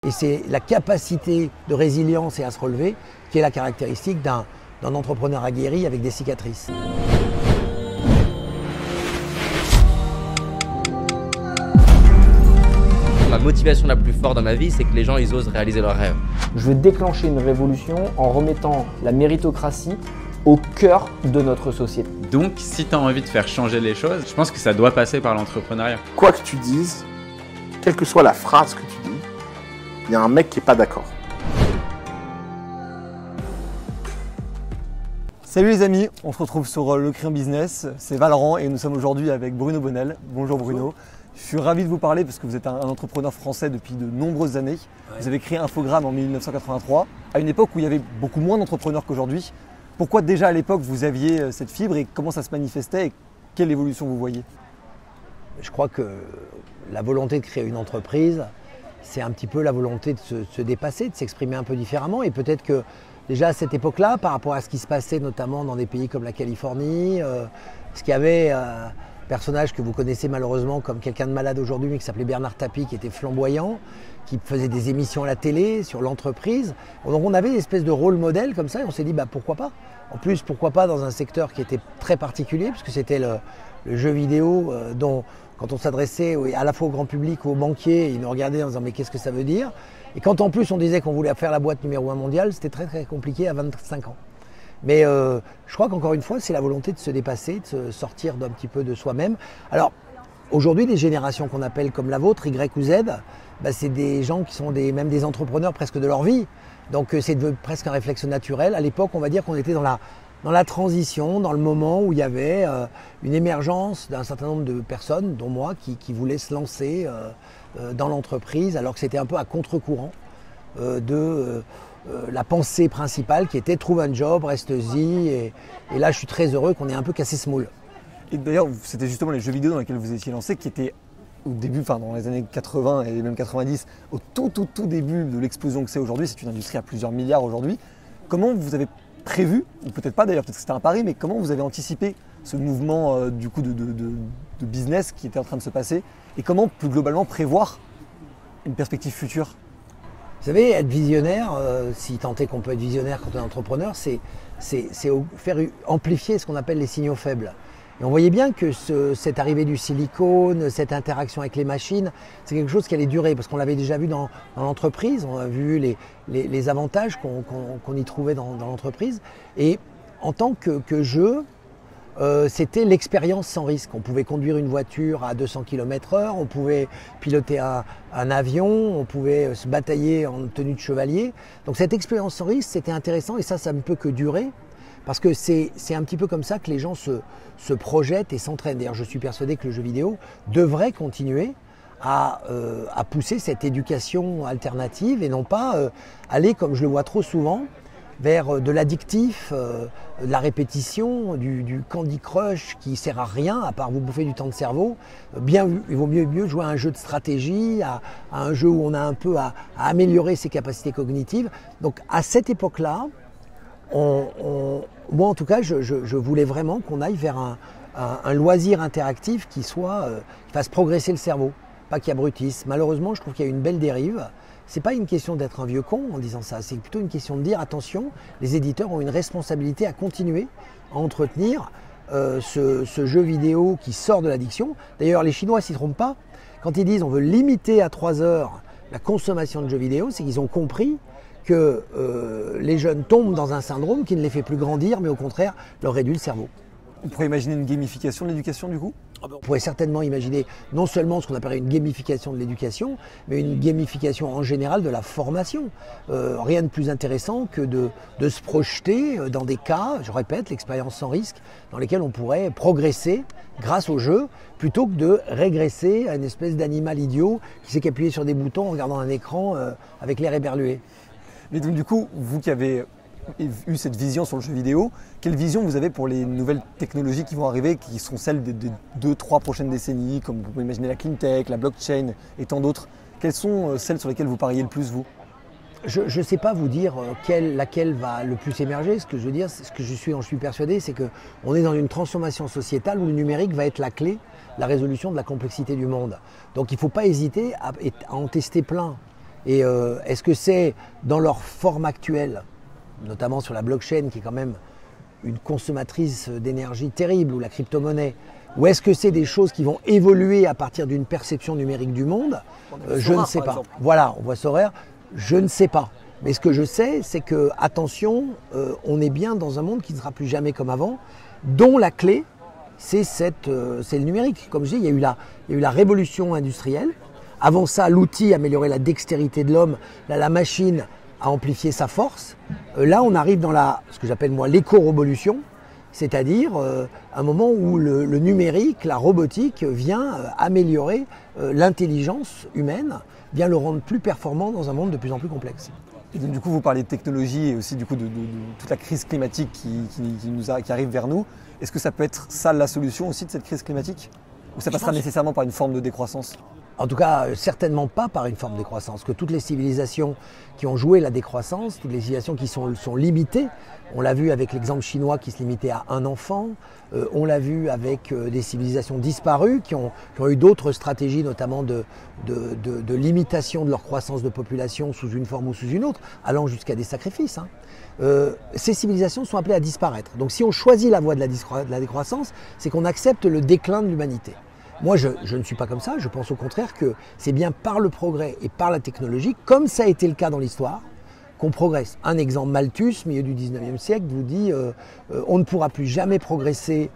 Et c'est la capacité de résilience et à se relever qui est la caractéristique d'un entrepreneur aguerri avec des cicatrices. Ma motivation la plus forte dans ma vie, c'est que les gens ils osent réaliser leurs rêves. Je veux déclencher une révolution en remettant la méritocratie au cœur de notre société. Donc, si tu as envie de faire changer les choses, je pense que ça doit passer par l'entrepreneuriat. Quoi que tu dises, quelle que soit la phrase que tu dis, il y a un mec qui n'est pas d'accord. Salut les amis, on se retrouve sur Le Crayon Business, c'est Valorant et nous sommes aujourd'hui avec Bruno Bonnel. Bonjour Bruno. Je suis ravi de vous parler parce que vous êtes un entrepreneur français depuis de nombreuses années. Ouais. Vous avez créé Infogrames en 1983, à une époque où il y avait beaucoup moins d'entrepreneurs qu'aujourd'hui. Pourquoi déjà à l'époque vous aviez cette fibre et comment ça se manifestait et quelle évolution vous voyez? Je crois que la volonté de créer une entreprise, c'est un petit peu la volonté de se dépasser, de s'exprimer un peu différemment. Et peut-être que déjà à cette époque-là, par rapport à ce qui se passait notamment dans des pays comme la Californie, ce qu'il y avait un personnage que vous connaissez malheureusement comme quelqu'un de malade aujourd'hui, mais qui s'appelait Bernard Tapie, qui était flamboyant, qui faisait des émissions à la télé sur l'entreprise. Donc on avait une espèce de rôle modèle comme ça et on s'est dit pourquoi pas. En plus, pourquoi pas dans un secteur qui était très particulier, puisque c'était le jeu vidéo dont, quand on s'adressait à la fois au grand public ou aux banquiers, ils nous regardaient en disant mais qu'est-ce que ça veut dire? Et quand en plus on disait qu'on voulait faire la boîte numéro 1 mondiale, c'était très très compliqué à 25 ans. Mais je crois qu'encore une fois, c'est la volonté de se dépasser, de se sortir d'un petit peu de soi-même. Alors aujourd'hui, les générations qu'on appelle comme la vôtre, Y ou Z, c'est des gens qui sont même des entrepreneurs presque de leur vie. Donc c'est presque un réflexe naturel. À l'époque, on va dire qu'on était dans la transition, dans le moment où il y avait une émergence d'un certain nombre de personnes, dont moi, qui voulaient se lancer dans l'entreprise, alors que c'était un peu à contre-courant de la pensée principale qui était « trouve un job, reste-y ». Et là, je suis très heureux qu'on ait un peu cassé ce moule. Et d'ailleurs, c'était justement les jeux vidéo dans lesquels vous étiez lancé qui étaient au début, dans les années 80 et même 90, au tout début de l'explosion que c'est aujourd'hui. C'est une industrie à plusieurs milliards aujourd'hui. Comment vous avez prévu, ou peut-être pas d'ailleurs, peut-être que c'était un pari, mais comment vous avez anticipé ce mouvement de business qui était en train de se passer et comment plus globalement prévoir une perspective future? Vous savez, être visionnaire, si tant est qu'on peut être visionnaire quand on est entrepreneur, c'est faire amplifier ce qu'on appelle les signaux faibles. Et on voyait bien que cette arrivée du silicone, cette interaction avec les machines, c'est quelque chose qui allait durer, parce qu'on l'avait déjà vu dans l'entreprise, on a vu les avantages qu'on y trouvait dans l'entreprise. Et en tant que jeu, c'était l'expérience sans risque. On pouvait conduire une voiture à 200 km/h, on pouvait piloter un avion, on pouvait se batailler en tenue de chevalier. Donc cette expérience sans risque, c'était intéressant et ça ne peut que durer. Parce que c'est un petit peu comme ça que les gens se projettent et s'entraînent. D'ailleurs, je suis persuadé que le jeu vidéo devrait continuer à pousser cette éducation alternative et non pas aller, comme je le vois trop souvent, vers de l'addictif, de la répétition, du Candy Crush qui ne sert à rien à part vous bouffer du temps de cerveau. Il vaut mieux jouer à un jeu de stratégie, à un jeu où on a un peu à améliorer ses capacités cognitives. Donc à cette époque-là, moi en tout cas, je voulais vraiment qu'on aille vers un loisir interactif qui fasse progresser le cerveau, pas qui abrutisse. Malheureusement, je trouve qu'il y a une belle dérive. C'est pas une question d'être un vieux con en disant ça, c'est plutôt une question de dire attention, les éditeurs ont une responsabilité à continuer à entretenir ce jeu vidéo qui sort de l'addiction. D'ailleurs, les Chinois s'y trompent pas. Quand ils disent on veut limiter à 3 heures la consommation de jeux vidéo, c'est qu'ils ont compris que les jeunes tombent dans un syndrome qui ne les fait plus grandir, mais au contraire leur réduit le cerveau. On pourrait imaginer une gamification de l'éducation du coup? On pourrait certainement imaginer non seulement ce qu'on appellerait une gamification de l'éducation, mais une gamification en général de la formation. Rien de plus intéressant que de se projeter dans des cas, je répète, l'expérience sans risque, dans lesquels on pourrait progresser grâce au jeu, plutôt que de régresser à une espèce d'animal idiot qui sait qu'appuyer sur des boutons en regardant un écran avec l'air éberlué. Mais donc du coup, vous qui avez eu cette vision sur le jeu vidéo, quelle vision vous avez pour les nouvelles technologies qui vont arriver, qui sont celles des 2-3 prochaines décennies, comme vous pouvez imaginer la clean tech, la blockchain et tant d'autres? Quelles sont celles sur lesquelles vous pariez le plus, vous? Je ne sais pas vous dire laquelle va le plus émerger. Ce que je veux dire, ce que j'en suis persuadé, c'est qu'on est dans une transformation sociétale où le numérique va être la clé, la résolution de la complexité du monde. Donc il ne faut pas hésiter à en tester plein. Et est-ce que c'est dans leur forme actuelle, notamment sur la blockchain qui est quand même une consommatrice d'énergie terrible, ou la crypto-monnaie, ou est-ce que c'est des choses qui vont évoluer à partir d'une perception numérique du monde? Je ne sais pas. Voilà, on voit Sorare, je ne sais pas. Mais ce que je sais, c'est que, attention, on est bien dans un monde qui ne sera plus jamais comme avant, dont la clé, c'est le numérique. Comme je dis, il y a eu la révolution industrielle. Avant ça, l'outil améliorait la dextérité de l'homme, la machine a amplifié sa force. Là, on arrive dans ce que j'appelle moi l'éco-révolution, c'est-à-dire un moment où le numérique, la robotique vient améliorer l'intelligence humaine, vient le rendre plus performant dans un monde de plus en plus complexe. Et donc, du coup, vous parlez de technologie et aussi du coup de toute la crise climatique qui arrive vers nous. Est-ce que ça peut être ça la solution aussi de cette crise climatique? Ou ça passera nécessairement par une forme de décroissance? En tout cas, certainement pas par une forme de décroissance. Que toutes les civilisations qui ont joué la décroissance, toutes les civilisations qui sont limitées, on l'a vu avec l'exemple chinois qui se limitait à un enfant, on l'a vu avec des civilisations disparues qui ont eu d'autres stratégies, notamment de limitation de leur croissance de population sous une forme ou sous une autre, allant jusqu'à des sacrifices. Ces civilisations sont appelées à disparaître. Donc si on choisit la voie de la décroissance, c'est qu'on accepte le déclin de l'humanité. Moi, je ne suis pas comme ça. Je pense au contraire que c'est bien par le progrès et par la technologie, comme ça a été le cas dans l'histoire, qu'on progresse. Un exemple, Malthus, milieu du 19e siècle, vous dit on ne pourra plus jamais progresser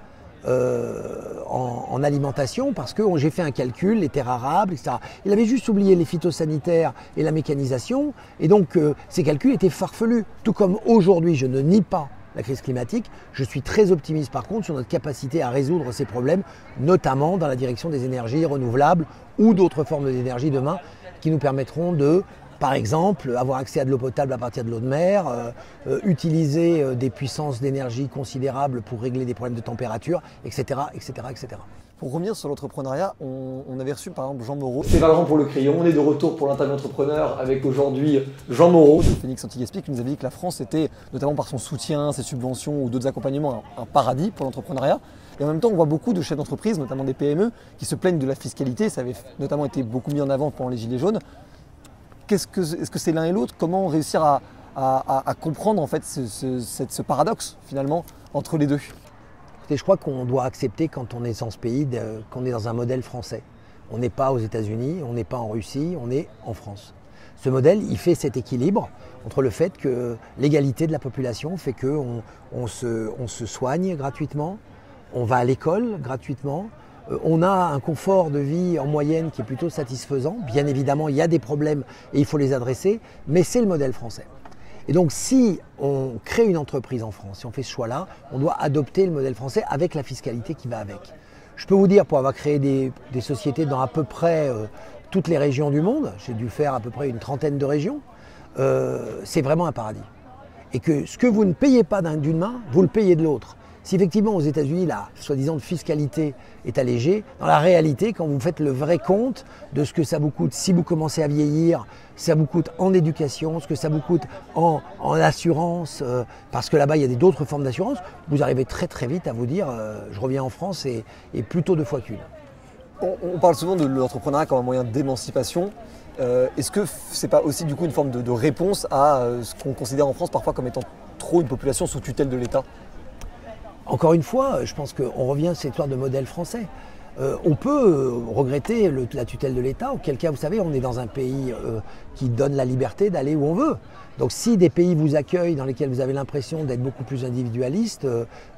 en alimentation parce que j'ai fait un calcul, les terres arables, etc. Il avait juste oublié les phytosanitaires et la mécanisation, et donc ces calculs étaient farfelus. Tout comme aujourd'hui, je ne nie pas la crise climatique, je suis très optimiste par contre sur notre capacité à résoudre ces problèmes, notamment dans la direction des énergies renouvelables ou d'autres formes d'énergie demain qui nous permettront de, par exemple, avoir accès à de l'eau potable à partir de l'eau de mer, utiliser des puissances d'énergie considérables pour régler des problèmes de température, etc. etc., etc. Pour revenir sur l'entrepreneuriat, on avait reçu par exemple Jean Moreau. C'est Valorant pour le crayon, on est de retour pour l'interview entrepreneur avec aujourd'hui Jean Moreau de Phoenix Anti-Gaspi qui nous avait dit que la France était, notamment par son soutien, ses subventions ou d'autres accompagnements, un paradis pour l'entrepreneuriat. Et en même temps, on voit beaucoup de chefs d'entreprise, notamment des PME, qui se plaignent de la fiscalité. Ça avait notamment été beaucoup mis en avant pendant les Gilets jaunes. Est-ce que c'est l'un et l'autre? Comment réussir à comprendre en fait ce paradoxe finalement entre les deux? Et je crois qu'on doit accepter quand on est dans ce pays qu'on est dans un modèle français. On n'est pas aux États-Unis, on n'est pas en Russie, on est en France. Ce modèle, il fait cet équilibre entre le fait que l'égalité de la population fait qu'on se soigne gratuitement, on va à l'école gratuitement, on a un confort de vie en moyenne qui est plutôt satisfaisant. Bien évidemment, il y a des problèmes et il faut les adresser, mais c'est le modèle français. Et donc si on crée une entreprise en France, si on fait ce choix-là, on doit adopter le modèle français avec la fiscalité qui va avec. Je peux vous dire, pour avoir créé des sociétés dans à peu près toutes les régions du monde, j'ai dû faire à peu près une trentaine de régions, c'est vraiment un paradis. Et que ce que vous ne payez pas d'une main, vous le payez de l'autre. Si effectivement aux États-Unis la soi-disant fiscalité est allégée, dans la réalité, quand vous faites le vrai compte de ce que ça vous coûte si vous commencez à vieillir, ça vous coûte en éducation, ce que ça vous coûte en assurance, parce que là-bas il y a d'autres formes d'assurance, vous arrivez très très vite à vous dire je reviens en France et plutôt 2 fois qu'une. On parle souvent de l'entrepreneuriat comme un moyen d'émancipation. Est-ce que c'est pas aussi du coup une forme de réponse à ce qu'on considère en France parfois comme étant trop une population sous tutelle de l'État? Encore une fois, je pense qu'on revient à cette histoire de modèle français. On peut regretter la tutelle de l'État, auquel cas, vous savez, on est dans un pays qui donne la liberté d'aller où on veut. Donc si des pays vous accueillent dans lesquels vous avez l'impression d'être beaucoup plus individualiste,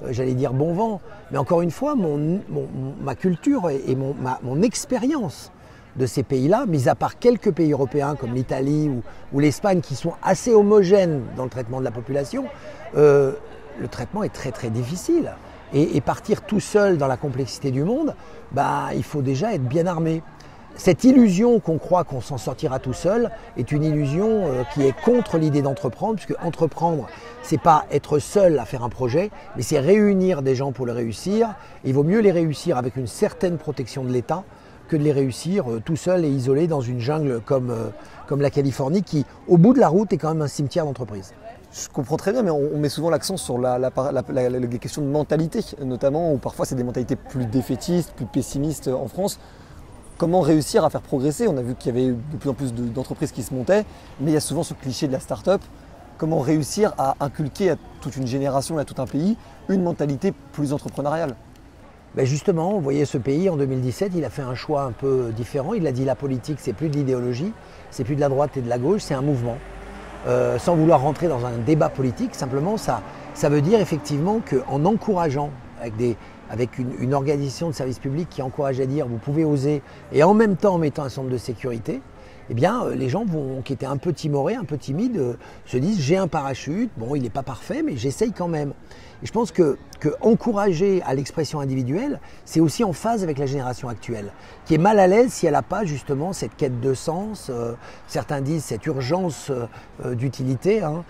j'allais dire bon vent. Mais encore une fois, ma culture et mon expérience de ces pays-là, mis à part quelques pays européens comme l'Italie ou l'Espagne qui sont assez homogènes dans le traitement de la population, le traitement est très très difficile. Et partir tout seul dans la complexité du monde, il faut déjà être bien armé. Cette illusion qu'on croit qu'on s'en sortira tout seul est une illusion qui est contre l'idée d'entreprendre, puisque entreprendre, c'est pas être seul à faire un projet, mais c'est réunir des gens pour le réussir. Et il vaut mieux les réussir avec une certaine protection de l'État que de les réussir tout seul et isolé dans une jungle comme la Californie, qui, au bout de la route, est quand même un cimetière d'entreprise. Je comprends très bien, mais on met souvent l'accent sur les questions de mentalité, notamment, où parfois c'est des mentalités plus défaitistes, plus pessimistes en France. Comment réussir à faire progresser? On a vu qu'il y avait de plus en plus d'entreprises qui se montaient, mais il y a souvent ce cliché de la start-up. Comment réussir à inculquer à toute une génération et à tout un pays une mentalité plus entrepreneuriale? Ben justement, vous voyez, ce pays, en 2017, il a fait un choix un peu différent. Il a dit la politique, c'est plus de l'idéologie, c'est plus de la droite et de la gauche, c'est un mouvement. Sans vouloir rentrer dans un débat politique, simplement, ça veut dire effectivement qu'en encourageant, avec une organisation de service public qui encourage à dire vous pouvez oser, et en même temps en mettant un centre de sécurité, eh bien, les gens qui étaient un peu timorés, un peu timides, se disent j'ai un parachute, bon il n'est pas parfait mais j'essaye quand même. Et je pense que encourager à l'expression individuelle, c'est aussi en phase avec la génération actuelle, qui est mal à l'aise si elle n'a pas justement cette quête de sens, certains disent cette urgence d'utilité. Hein.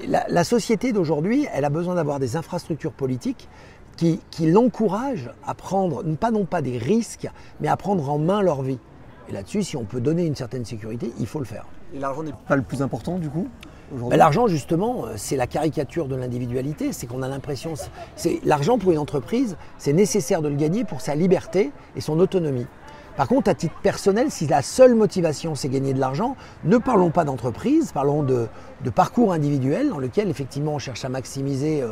La société d'aujourd'hui, elle a besoin d'avoir des infrastructures politiques qui l'encouragent à prendre, non pas des risques, mais à prendre en main leur vie. Et là-dessus, si on peut donner une certaine sécurité, il faut le faire. Et l'argent n'est pas le plus important du coup aujourd'hui? Ben, l'argent, justement, c'est la caricature de l'individualité. C'est qu'on a l'impression... L'argent pour une entreprise, c'est nécessaire de le gagner pour sa liberté et son autonomie. Par contre, à titre personnel, si la seule motivation, c'est gagner de l'argent, ne parlons pas d'entreprise, parlons de parcours individuel dans lequel, effectivement, on cherche à maximiser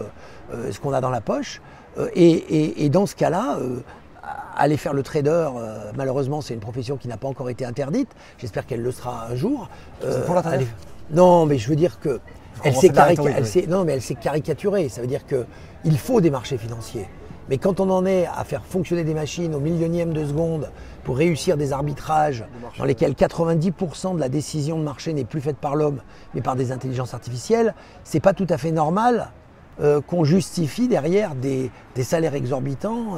ce qu'on a dans la poche. Et dans ce cas-là... aller faire le trader, malheureusement, c'est une profession qui n'a pas encore été interdite. J'espère qu'elle le sera un jour. C'est pour l'interdire ? Non, mais je veux dire que elle s'est caricaturée. Ça veut dire qu'il faut des marchés financiers. Mais quand on en est à faire fonctionner des machines au millionième de seconde pour réussir des arbitrages dans lesquels 90% de la décision de marché n'est plus faite par l'homme, mais par des intelligences artificielles, c'est pas tout à fait normal qu'on justifie derrière des salaires exorbitants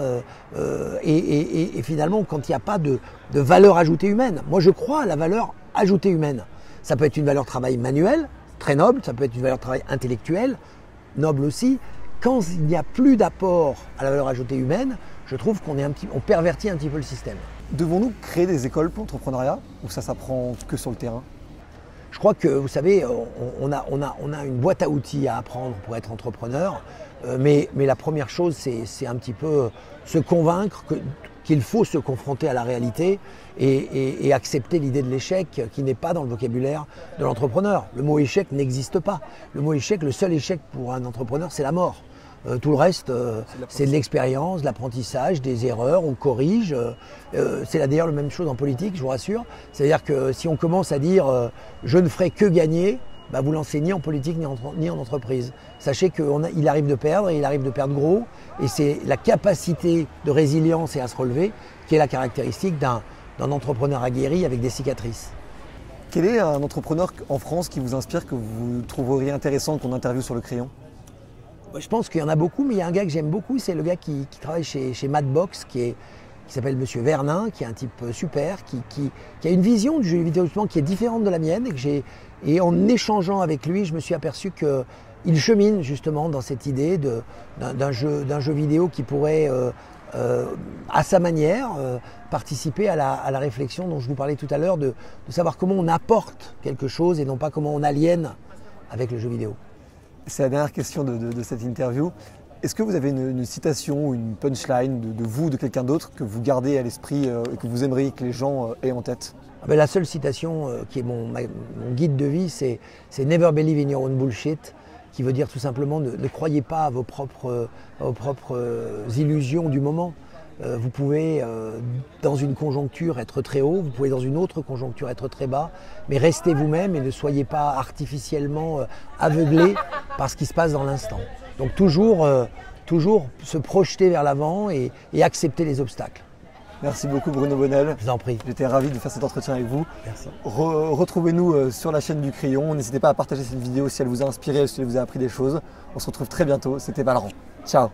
et finalement quand il n'y a pas de valeur ajoutée humaine. Moi je crois à la valeur ajoutée humaine. Ça peut être une valeur travail manuel, très noble, ça peut être une valeur travail intellectuelle, noble aussi. Quand il n'y a plus d'apport à la valeur ajoutée humaine, je trouve on pervertit un petit peu le système. Devons-nous créer des écoles pour l'entrepreneuriat ou ça s'apprend que sur le terrain? Je crois que, vous savez, on a une boîte à outils à apprendre pour être entrepreneur, mais la première chose, c'est un petit peu se convaincre qu'il faut se confronter à la réalité et accepter l'idée de l'échec qui n'est pas dans le vocabulaire de l'entrepreneur. Le mot échec n'existe pas. Le seul échec pour un entrepreneur, c'est la mort. Tout le reste, c'est de l'expérience, de l'apprentissage, des erreurs, on corrige. C'est d'ailleurs la même chose en politique, je vous rassure. C'est-à-dire que si on commence à dire « je ne ferai que gagner », bah vous lancez ni en politique ni en entreprise. Sachez qu'il arrive de perdre et il arrive de perdre gros. Et c'est la capacité de résilience et à se relever qui est la caractéristique d'un entrepreneur aguerri avec des cicatrices. Quel est un entrepreneur en France qui vous inspire, que vous trouveriez intéressant qu'on interviewe sur le crayon? Je pense qu'il y en a beaucoup, mais il y a un gars que j'aime beaucoup, c'est le gars qui travaille chez Madbox, qui s'appelle Monsieur Vernin, qui est un type super, qui a une vision du jeu vidéo justement qui est différente de la mienne. Et en échangeant avec lui, je me suis aperçu qu'il chemine justement dans cette idée d'un jeu vidéo qui pourrait, à sa manière, participer à la réflexion dont je vous parlais tout à l'heure, de savoir comment on apporte quelque chose et non pas comment on aliène avec le jeu vidéo. C'est la dernière question de cette interview. Est-ce que vous avez une citation ou une punchline de vous ou de quelqu'un d'autre que vous gardez à l'esprit et que vous aimeriez que les gens aient en tête? La seule citation qui est mon guide de vie, c'est « Never believe in your own bullshit », qui veut dire tout simplement ne croyez pas à vos propres illusions du moment. Vous pouvez, dans une conjoncture, être très haut, vous pouvez, dans une autre conjoncture, être très bas, mais restez vous-même et ne soyez pas artificiellement aveuglé par ce qui se passe dans l'instant. Donc toujours se projeter vers l'avant et accepter les obstacles. Merci beaucoup Bruno Bonnel. Je vous en prie. J'étais ravi de faire cet entretien avec vous. Merci. Retrouvez-nous sur la chaîne du Crayon. N'hésitez pas à partager cette vidéo si elle vous a inspiré ou si elle vous a appris des choses. On se retrouve très bientôt. C'était Valorant. Ciao.